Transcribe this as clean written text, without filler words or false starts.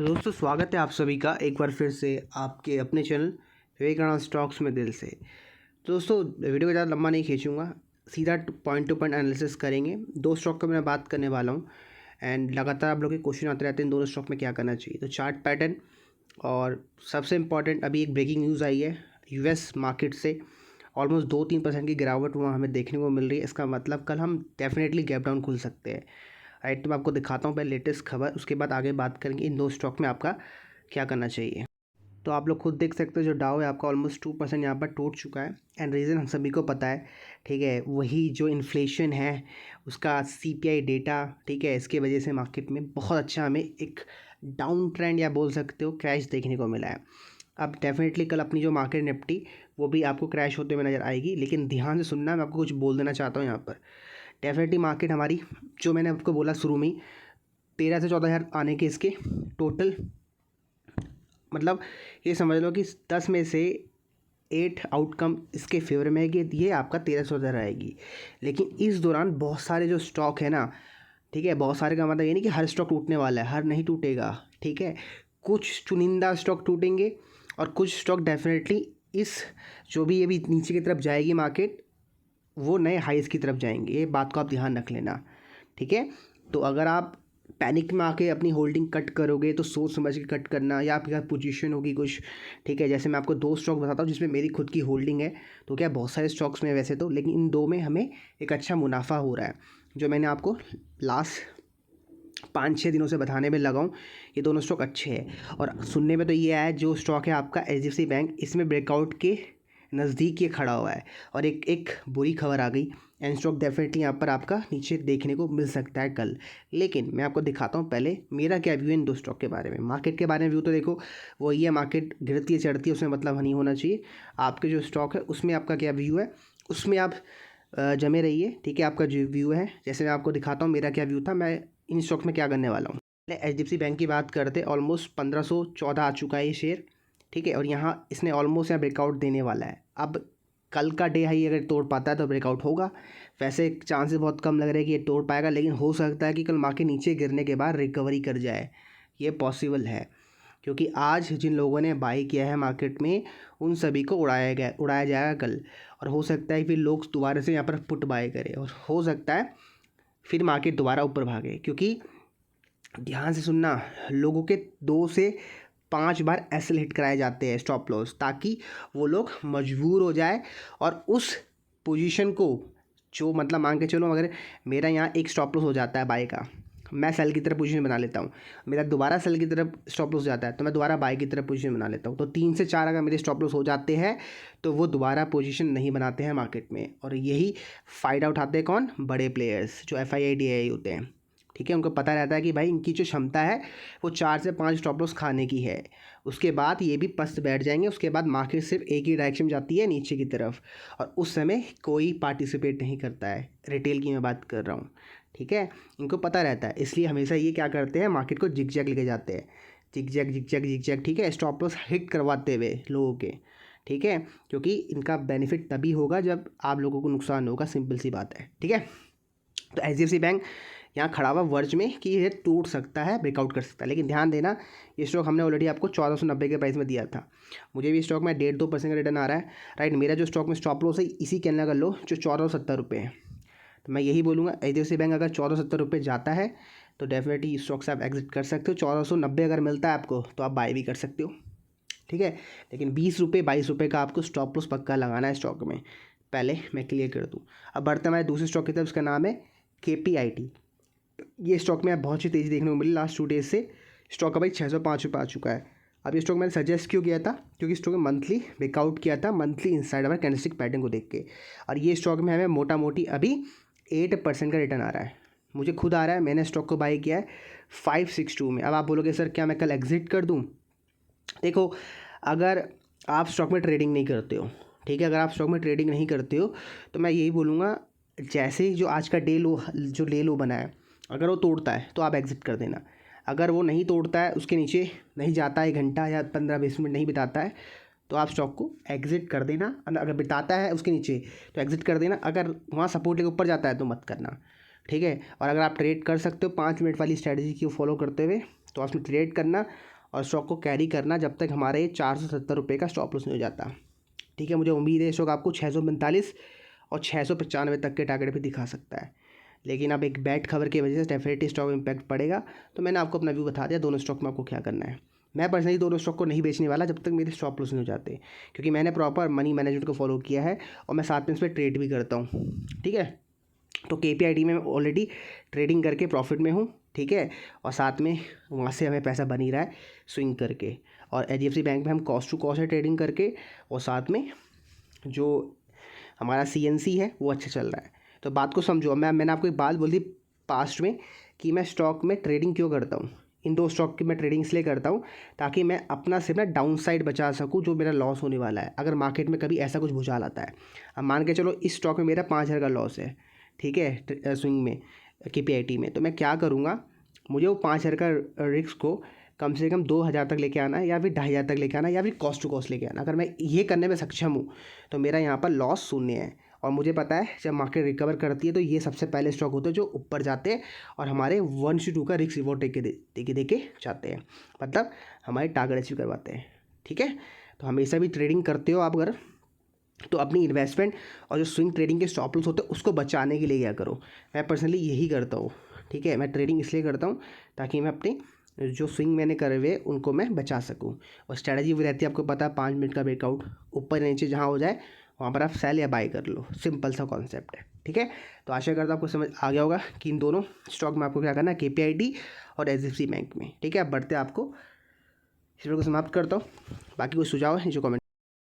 तो दोस्तों स्वागत है आप सभी का एक बार फिर से आपके अपने चैनल विवेकानंद स्टॉक्स में दिल से। तो दोस्तों वीडियो को ज़्यादा लंबा नहीं खींचूंगा, सीधा पॉइंट टू पॉइंट एनालिसिस करेंगे। दो स्टॉक का मैं बात करने वाला हूँ एंड लगातार आप लोग के क्वेश्चन आते रहते हैं दोनों स्टॉक में क्या करना चाहिए। तो चार्ट पैटर्न और सबसे इम्पॉर्टेंट अभी एक ब्रेकिंग न्यूज़ आई है यूएस मार्केट से ऑलमोस्ट 2-3% की गिरावट वहाँ हमें देखने को मिल रही है। इसका मतलब कल हम डेफिनेटली गैप डाउन खुल सकते हैं। राइट, तो मैं आपको दिखाता हूँ पहले लेटेस्ट खबर, उसके बाद आगे बात करेंगे इन दो स्टॉक में आपका क्या करना चाहिए। तो आप लोग खुद देख सकते हो जो डाउ है आपका ऑलमोस्ट 2% यहाँ पर टूट चुका है एंड रीज़न हम सभी को पता है, ठीक है, वही जो इन्फ्लेशन है उसका सीपीआई डेटा, ठीक है, इसके वजह से मार्केट में बहुत अच्छा हमें एक डाउन ट्रेंड या बोल सकते हो क्रैश देखने को मिला है। अब डेफिनेटली कल अपनी जो मार्केट निफ्टी वो भी आपको क्रैश होते हुए नज़र आएगी, लेकिन ध्यान से सुनना, मैं आपको कुछ बोल देना चाहता हूँ यहाँ पर। डेफिनेटली मार्केट हमारी, जो मैंने आपको बोला शुरू में, 13 से 14 हज़ार आने के इसके टोटल, मतलब ये समझ लो कि 10 में से 8 आउटकम इसके फेवर में है कि ये आपका 13 से 14 आएगी। लेकिन इस दौरान बहुत सारे जो स्टॉक है ना, ठीक है, बहुत सारे का मतलब ये नहीं कि हर स्टॉक टूटने वाला है, हर नहीं टूटेगा, ठीक है, कुछ चुनिंदा स्टॉक टूटेंगे और कुछ स्टॉक डेफिनेटली इस जो भी अभी नीचे की तरफ जाएगी मार्केट वो नए हाइस की तरफ जाएंगे। ये बात को आप ध्यान रख लेना, ठीक है। तो अगर आप पैनिक में आके अपनी होल्डिंग कट करोगे तो सोच समझ के कट करना, या आपके पास पोजीशन होगी कुछ, ठीक है। जैसे मैं आपको दो स्टॉक बताता हूँ जिसमें मेरी खुद की होल्डिंग है, तो क्या बहुत सारे स्टॉक्स में वैसे तो, लेकिन इन दो में हमें एक अच्छा मुनाफा हो रहा है, जो मैंने आपको लास्ट 5-6 दिनों से बताने में लगा हूँ। ये दोनों स्टॉक अच्छे हैं और सुनने में तो ये आया है जो स्टॉक है आपका HDFC बैंक, इसमें ब्रेकआउट के नज़दीक ये खड़ा हुआ है और एक बुरी खबर आ गई एंड स्टॉक डेफिनेटली यहाँ पर आपका नीचे देखने को मिल सकता है कल। लेकिन मैं आपको दिखाता हूँ पहले मेरा क्या व्यू है इन दो स्टॉक के बारे में। मार्केट के बारे में व्यू तो देखो वो ये, मार्केट गिरती है चढ़ती है उसमें मतलब नहीं होना चाहिए। आपके जो स्टॉक है उसमें आपका क्या व्यू है, उसमें आप जमे रहिए, ठीक है। आपका जो व्यू है, जैसे मैं आपको दिखाता हूँ मेरा क्या व्यू था, मैं इन स्टॉक में क्या करने वाला हूँ। पहले HDFC बैंक की बात करते, ऑलमोस्ट 1514 आ चुका है ये शेयर, ठीक है, और यहाँ इसने ऑलमोस्ट यहाँ ब्रेकआउट देने वाला है। अब कल का डे हाई अगर तोड़ पाता है तो ब्रेकआउट होगा, वैसे चांसेस बहुत कम लग रहे हैं कि ये तोड़ पाएगा, लेकिन हो सकता है कि कल मार्केट नीचे गिरने के बाद रिकवरी कर जाए, ये पॉसिबल है। क्योंकि आज जिन लोगों ने बाई किया है मार्केट में उन सभी को उड़ाया जाएगा कल, और हो सकता है फिर लोग दोबारा से यहाँ पर पुट बाय करें और हो सकता है फिर मार्केट दोबारा ऊपर भागे। क्योंकि ध्यान से सुनना, लोगों के 2 से 5 बार एसएल हिट कराए जाते हैं स्टॉप लॉस, ताकि वो लोग मजबूर हो जाए और उस पोजीशन को, जो मतलब मान के चलो अगर मेरा यहाँ एक स्टॉप लॉस हो जाता है बाय का, मैं सेल की तरफ पोजीशन बना लेता हूँ, मेरा दोबारा सेल की तरफ स्टॉप लॉस जाता है तो मैं दोबारा बाय की तरफ पोजीशन बना लेता हूँ। तो 3 से 4 अगर मेरे स्टॉप लॉस हो जाते हैं तो वो दोबारा पोजीशन नहीं बनाते हैं मार्केट में, और यही फ़ायदा उठाते हैं कौन, बड़े प्लेयर्स जो FII होते हैं, ठीक है। उनको पता रहता है कि भाई इनकी जो क्षमता है वो 4 से 5 स्टॉप लॉस खाने की है, उसके बाद ये भी पस्त बैठ जाएंगे। उसके बाद मार्केट सिर्फ एक ही डायरेक्शन जाती है, नीचे की तरफ, और उस समय कोई पार्टिसिपेट नहीं करता है। रिटेल की मैं बात कर रहा हूँ, ठीक है। इनको पता रहता है, इसलिए हमेशा ये क्या करते हैं, मार्केट को जिग-जैग लेके जाते हैं, जिग-जैग, ठीक है, स्टॉप लॉस हिट करवाते हुए लोगों के, ठीक है। क्योंकि इनका बेनिफिट तभी होगा जब आप लोगों को नुकसान होगा, सिंपल सी बात है, ठीक है। तो HDFC बैंक यहाँ खड़ा हुआ वर्ज में कि ये टूट सकता है, ब्रेकआउट कर सकता है, लेकिन ध्यान देना ये स्टॉक हमने ऑलरेडी आपको 1490 के प्राइस में दिया था। मुझे भी स्टॉक में 1.5-2% का रिटर्न आ रहा है, राइट। मेरा जो स्टॉक में स्टॉप लॉस है इसी के अंदर कर लो जो 1470 रुपये है। तो मैं यही बोलूँगा HDFC बैंक अगर 1470 रुपये जाता है तो डेफिनेटली इस स्टॉक से आप एग्जिट कर सकते हो। 1490 अगर मिलता है आपको तो आप बाय भी कर सकते हो, ठीक है। लेकिन 20-22 रुपये का आपको स्टॉप लॉस पक्का लगाना है स्टॉक में, पहले मैं क्लियर कर दूँ। अब बढ़ते हमारे दूसरे स्टॉक की तरफ, उसका नाम है KPIT। ये स्टॉक में बहुत अच्छी तेज़ी देखने को मिली लास्ट 2 डेज से। स्टॉक का भाई 605 रुपये आ चुका है। अब ये स्टॉक मैंने सजेस्ट क्यों किया था, क्योंकि स्टॉक में मंथली ब्रेकआउट किया था, मंथली इनसाइड हमारे कैंडलस्टिक पैटर्न को देख के, और ये स्टॉक में हमें मोटा मोटी अभी 8% का रिटर्न आ रहा है। मुझे खुद आ रहा है, मैंने स्टॉक को बाई किया है 562 में। अब आप बोलोगे सर क्या मैं कल एग्जिट कर दूँ? देखो, अगर आप स्टॉक में ट्रेडिंग नहीं करते हो, ठीक है, अगर आप स्टॉक में ट्रेडिंग नहीं करते हो तो मैं यही बोलूँगा, जैसे ही जो आज का डे लो बना है, अगर वो तोड़ता है तो आप एग्ज़िट कर देना। अगर वो नहीं तोड़ता है, उसके नीचे नहीं जाता है, 1 घंटा या 15-20 मिनट नहीं बिताता है, तो आप स्टॉक को एग्ज़िट कर देना। अगर बिताता है उसके नीचे तो एग्ज़िट कर देना। अगर वहाँ सपोर्ट लेके ऊपर जाता है तो मत करना, ठीक है। और अगर आप ट्रेड कर सकते हो 5 मिनट वाली स्ट्रैटेजी को फॉलो करते हुए तो उसमें ट्रेड करना और स्टॉक को कैरी करना जब तक हमारे 470 रुपये का स्टॉप लॉस नहीं हो जाता। ठीक है, मुझे उम्मीद है स्टॉक आपको 645 और 695 तक के टारगेट पे दिखा सकता है, लेकिन अब एक बैड खबर की वजह से डेफिनेटली स्टॉक इम्पैक्ट पड़ेगा। तो मैंने आपको अपना व्यू बता दिया दोनों स्टॉक में आपको क्या करना है। मैं पर्सनली दोनों स्टॉक को नहीं बेचने वाला जब तक मेरे स्टॉप लॉस नहीं हो जाते, क्योंकि मैंने प्रॉपर मनी मैनेजमेंट को फॉलो किया है और मैं साथ में इस पर ट्रेड भी करता हूँ। ठीक है, तो KPIT में मैं ऑलरेडी ट्रेडिंग करके प्रॉफिट में हूँ। ठीक है, और साथ में वहाँ से हमें पैसा बन ही रहा है स्विंग करके, और HDFC बैंक में हम कॉस्ट टू कॉस्ट है ट्रेडिंग करके, और साथ में जो हमारा CNC है वो अच्छा चल रहा है। तो बात को समझो, मैंने आपको एक बात बोली थी पास्ट में कि मैं स्टॉक में ट्रेडिंग क्यों करता हूँ। इन दो स्टॉक की मैं ट्रेडिंग इसलिए करता हूँ ताकि मैं अपना सिर्फ ना डाउन साइड बचा सकूँ, जो मेरा लॉस होने वाला है अगर मार्केट में कभी ऐसा कुछ भूचाल आता है। अब मान के चलो इस स्टॉक में मेरा 5,000 का लॉस है, ठीक है, स्विंग में KPIT में, तो मैं क्या करूँगा, मुझे वो 5,000 का रिस्क को कम से कम 2,000 तक लेके आना है, या फिर 2,500 तक लेके आना है, या फिर कॉस्ट टू कॉस्ट लेके आना। अगर मैं ये करने में सक्षम हूँ तो मेरा यहाँ पर लॉस शून्य है। और मुझे पता है जब मार्केट रिकवर करती है तो ये सबसे पहले स्टॉक होते हैं जो ऊपर जाते हैं और हमारे 1:2 का रिस्क रिवॉर्ड दे के जाते हैं, मतलब हमारे टारगेट अचीव करवाते हैं। ठीक है, तो हमेशा भी ट्रेडिंग करते हो आप अगर, तो अपनी इन्वेस्टमेंट और जो स्विंग ट्रेडिंग के स्टॉप लॉस होते हैं उसको बचाने के लिए क्या करो। मैं पर्सनली यही करता हूँ। ठीक है, मैं ट्रेडिंग इसलिए करता हूँ ताकि मैं अपने जो स्विंग मैंने करे हुए उनको मैं बचा सकूँ। और स्ट्रैटेजी भी रहती है, आपको पता है 5 मिनट का ब्रेकआउट, ऊपर नीचे जहाँ हो जाए वहाँ पर आप सेल या बाय कर लो, सिंपल सा कॉन्सेप्ट है। ठीक है, तो आशा करता हूँ आपको समझ आ गया होगा कि इन दोनों स्टॉक में आपको क्या करना है, KPIT और HDFC बैंक में। ठीक है, अब बढ़ते आपको इस वीडियो को समाप्त करता हूँ। बाकी कोई सुझाव है जो कमेंट